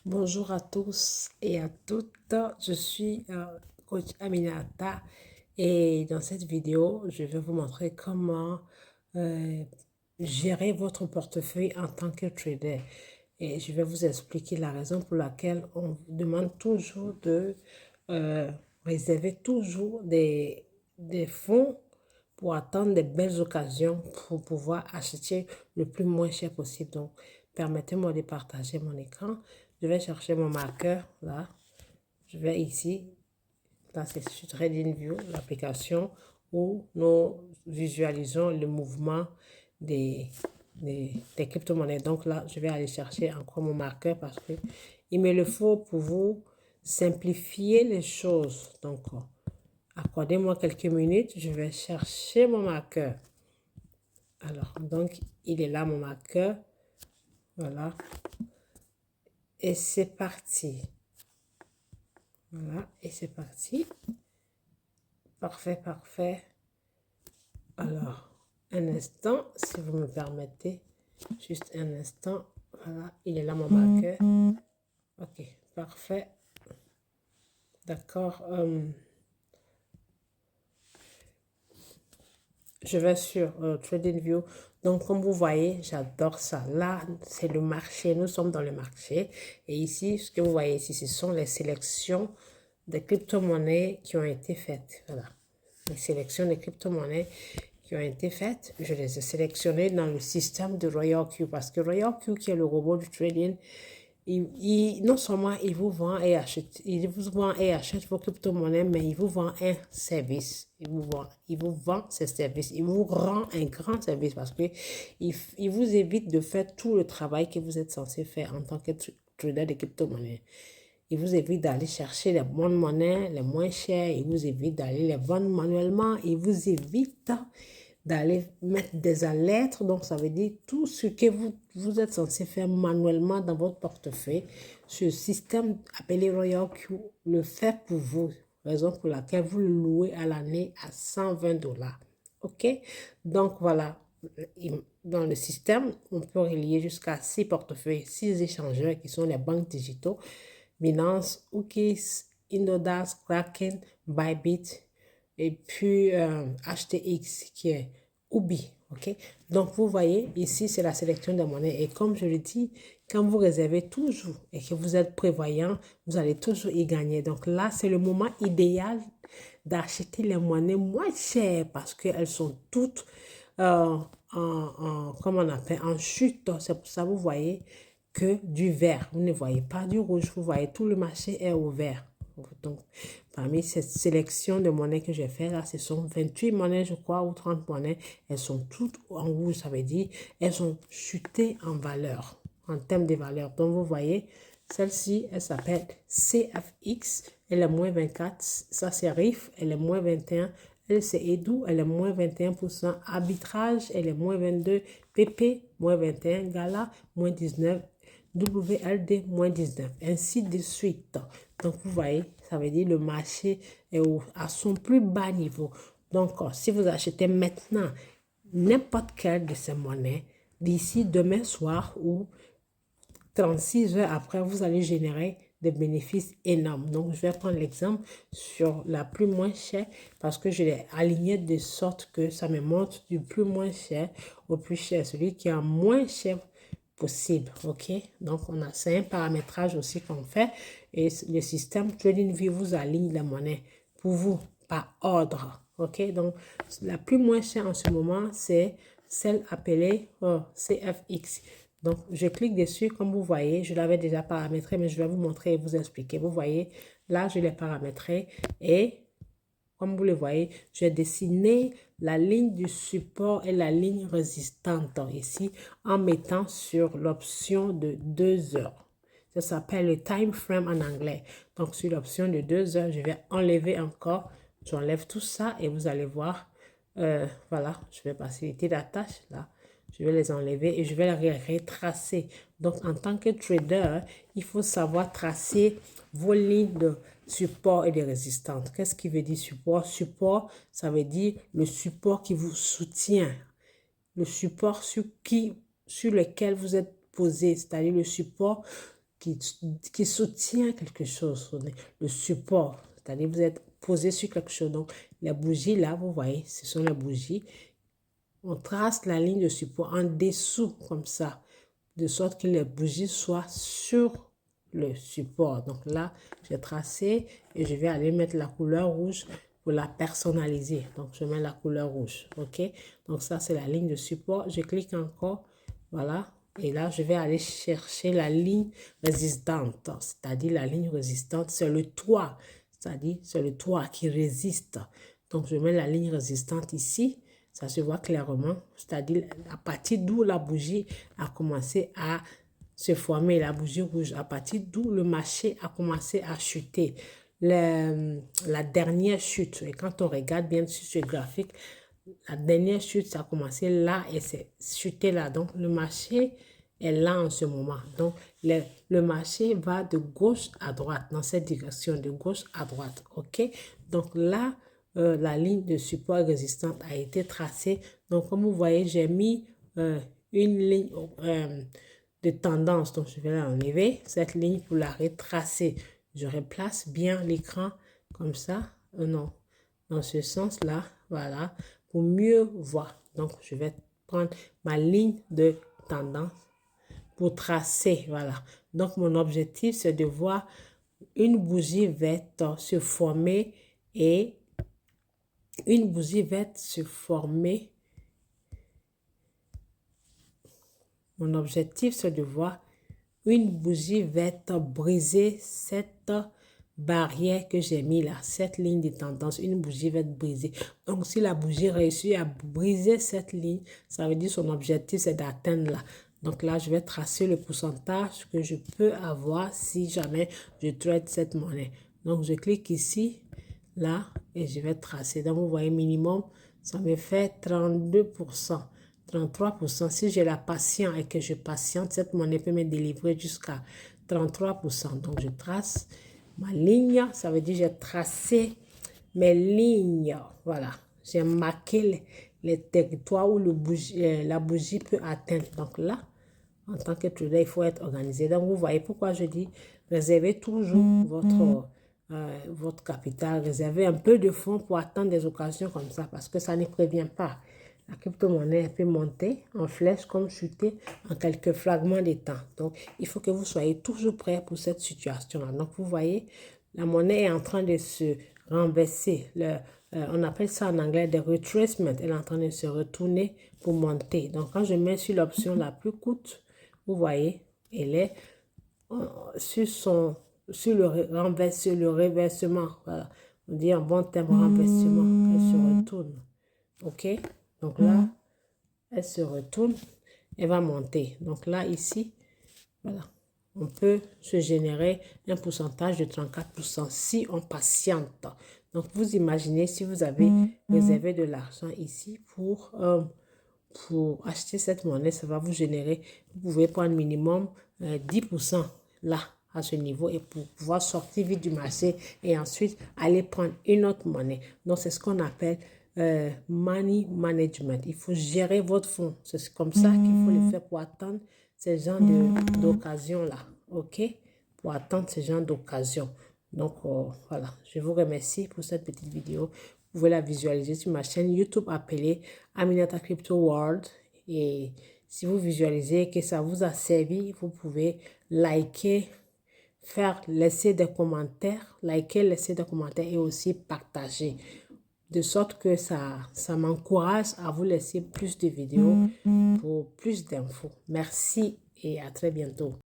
Bonjour à tous et à toutes, je suis coach Aminata et dans cette vidéo, je vais vous montrer comment euh, gérer votre portefeuille en tant que trader. Et je vais vous expliquer la raison pour laquelle on vous demande toujours de euh, réserver toujours des fonds pour attendre des belles occasions pour pouvoir acheter le plus moins cher possible. Donc, permettez-moi de partager mon écran. Je vais chercher mon marqueur là. Je vais ici. Là, c'est sur TradingView, l'application où nous visualisons le mouvement des, des crypto-monnaies. Donc là, je vais aller chercher encore mon marqueur parce que il me le faut pour vous simplifier les choses. Donc, accordez-moi quelques minutes, je vais chercher mon marqueur. Alors, donc, il est là, mon marqueur. Voilà. Et c'est parti. Voilà, et c'est parti. Parfait, parfait. Alors, un instant, si vous me permettez. Juste un instant. Voilà, il est là, mon marqueur. Ok, parfait. D'accord. Je vais sur TradingView. Donc, comme vous voyez, j'adore ça. Là, c'est le marché. Nous sommes dans le marché. Et ici, ce que vous voyez ici, ce sont les sélections des crypto-monnaies qui ont été faites. Voilà. Les sélections des crypto-monnaies qui ont été faites, je les ai sélectionnées dans le système de Royal Q parce que Royal Q, qui est le robot du trading, non seulement il vous vend et achète vos crypto-monnaies, mais il vous vend un service. Il vous vend ses services. Il vous rend un grand service parce que il vous évite de faire tout le travail que vous êtes censé faire en tant que trader de crypto-monnaies. Il vous évite d'aller chercher les bonnes monnaies, les moins chères. Il vous évite d'aller les vendre manuellement. Il vous évite d'aller mettre des alertes. Donc, ça veut dire tout ce que vous êtes censé faire manuellement dans votre portefeuille. Ce système appelé Royal Q le fait pour vous. Raison pour laquelle vous le louez à l'année à 120 dollars. OK? Donc, voilà. Dans le système, on peut relier jusqu'à 6 portefeuilles, 6 échangeurs qui sont les banques digitaux. Binance, Ukis, Indodas, Kraken, Bybit et puis HTX qui est Ubi. OK? Donc, vous voyez, ici, c'est la sélection des monnaies. Et comme je le dis, quand vous réservez toujours et que vous êtes prévoyant, vous allez toujours y gagner. Donc là, c'est le moment idéal d'acheter les monnaies moins chères parce qu'elles sont toutes comment on appelle, en chute. C'est pour ça, vous voyez, que du vert. Vous ne voyez pas du rouge, vous voyez tout le marché est au vert. Donc, parmi cette sélection de monnaies que j'ai fait là, ce sont 28 monnaies, je crois, ou 30 monnaies. Elles sont toutes en rouge, ça veut dire elles ont chuté en valeur, en termes de valeur. Donc, vous voyez, celle-ci, elle s'appelle CFX, elle est moins 24. Ça, c'est RIF, elle est moins 21. Elle, c'est Edu, elle est moins 21%. Arbitrage, elle est moins 22. PP, moins 21. Gala, moins 19. WLD, moins 19. Ainsi de suite. Donc, vous voyez, ça veut dire le marché est à son plus bas niveau. Donc, si vous achetez maintenant n'importe quelle de ces monnaies, d'ici demain soir ou 36 heures après, vous allez générer des bénéfices énormes. Donc, je vais prendre l'exemple sur la plus moins chère parce que je l'ai alignée de sorte que ça me montre du plus moins cher au plus cher, celui qui est en moins cher possible. OK? Donc, c'est un paramétrage aussi qu'on fait et le système TradingView vous aligne la monnaie pour vous par ordre. OK? Donc, la plus moins chère en ce moment, c'est celle appelée CFX. Donc, je clique dessus, comme vous voyez, je l'avais déjà paramétré, mais je vais vous montrer et vous expliquer. Vous voyez, là, je l'ai paramétré et comme vous le voyez, j'ai dessiné la ligne du support et la ligne résistante ici en mettant sur l'option de 2 heures. Ça s'appelle le time frame en anglais. Donc, sur l'option de 2 heures, je vais enlever encore. J'enlève tout ça et vous allez voir. Voilà, je vais faciliter la tâche là. Je vais les enlever et je vais les retracer. Donc, en tant que trader, il faut savoir tracer vos lignes de support et de résistance. Qu'est-ce qui veut dire support? Support, ça veut dire le support qui vous soutient. Le support sur lequel vous êtes posé, c'est-à-dire le support qui soutient quelque chose, le support. C'est-à-dire vous êtes posé sur quelque chose. Donc, les bougies là, vous voyez, ce sont les bougies. On trace la ligne de support en dessous, comme ça, de sorte que les bougies soient sur le support. Donc là, j'ai tracé et je vais aller mettre la couleur rouge pour la personnaliser. Donc, je mets la couleur rouge. OK? Donc, ça, c'est la ligne de support. Je clique encore. Voilà. Et là, je vais aller chercher la ligne résistante. C'est-à-dire la ligne résistante, c'est le toit. C'est-à-dire, c'est le toit qui résiste. Donc, je mets la ligne résistante ici. Ça se voit clairement. C'est-à-dire, à partir d'où la bougie a commencé à se former, la bougie rouge, à partir d'où le marché a commencé à chuter. La dernière chute, et quand on regarde bien sur ce graphique, la dernière chute, ça a commencé là et c'est chuté là. Donc, le marché est là en ce moment. Donc, le marché va de gauche à droite, dans cette direction, de gauche à droite. OK? Donc, là, la ligne de support résistante a été tracée. Donc, comme vous voyez, j'ai mis une ligne de tendance. Donc, je vais l'enlever, cette ligne, pour la retracer. Je replace bien l'écran comme ça. Non, dans ce sens-là, voilà, pour mieux voir. Donc, je vais prendre ma ligne de tendance pour tracer, voilà. Donc, mon objectif, c'est de voir une bougie verte se former et une bougie verte se former. Mon objectif, c'est de voir une bougie verte briser cette barrière que j'ai mis là, cette ligne de tendance, une bougie verte brisée. Donc, si la bougie réussit à briser cette ligne, ça veut dire son objectif, c'est d'atteindre là. Donc là, je vais tracer le pourcentage que je peux avoir si jamais je trade cette monnaie. Donc, je clique ici, là, et je vais tracer. Donc, vous voyez, minimum, ça me fait 32%. 33%. Si j'ai la patience et que je patiente, cette monnaie peut me délivrer jusqu'à 33%. Donc, je trace ma ligne. Ça veut dire que j'ai tracé mes lignes. Voilà. J'ai marqué les territoires où la bougie peut atteindre. Donc là, en tant que trader, il faut être organisé. Donc, vous voyez pourquoi je dis réservez toujours votre capital. Réservez un peu de fonds pour attendre des occasions comme ça parce que ça ne prévient pas. La crypto-monnaie peut monter en flèche comme chuter en quelques fragments de temps. Donc, il faut que vous soyez toujours prêt pour cette situation-là. Donc, vous voyez, la monnaie est en train de se renverser. On appelle ça en anglais des retracements. Elle est en train de se retourner pour monter. Donc, quand je mets sur l'option la plus courte, vous voyez, elle est sur le reversement. Voilà. On dit en bon terme renversement. Elle se retourne. OK? Donc là, elle se retourne, elle va monter. Donc là, ici, voilà, on peut se générer un pourcentage de 34% si on patiente. Donc, vous imaginez si vous avez réservé de l'argent ici pour acheter cette monnaie, ça va vous générer, vous pouvez prendre minimum 10% là, à ce niveau, et pour pouvoir sortir vite du marché et ensuite aller prendre une autre monnaie. Donc, c'est ce qu'on appelle money management. Il faut gérer votre fonds. C'est comme ça qu'il faut le faire pour attendre ces genres d'occasions-là. OK? Pour attendre ce genre d'occasion. Donc, voilà. Je vous remercie pour cette petite vidéo. Vous pouvez la visualiser sur ma chaîne YouTube appelée Aminata Crypto World. Et si vous visualisez que ça vous a servi, vous pouvez liker, laisser des commentaires, laisser des commentaires et aussi partager. De sorte que ça m'encourage à vous laisser plus de vidéos pour plus d'infos. Merci et à très bientôt.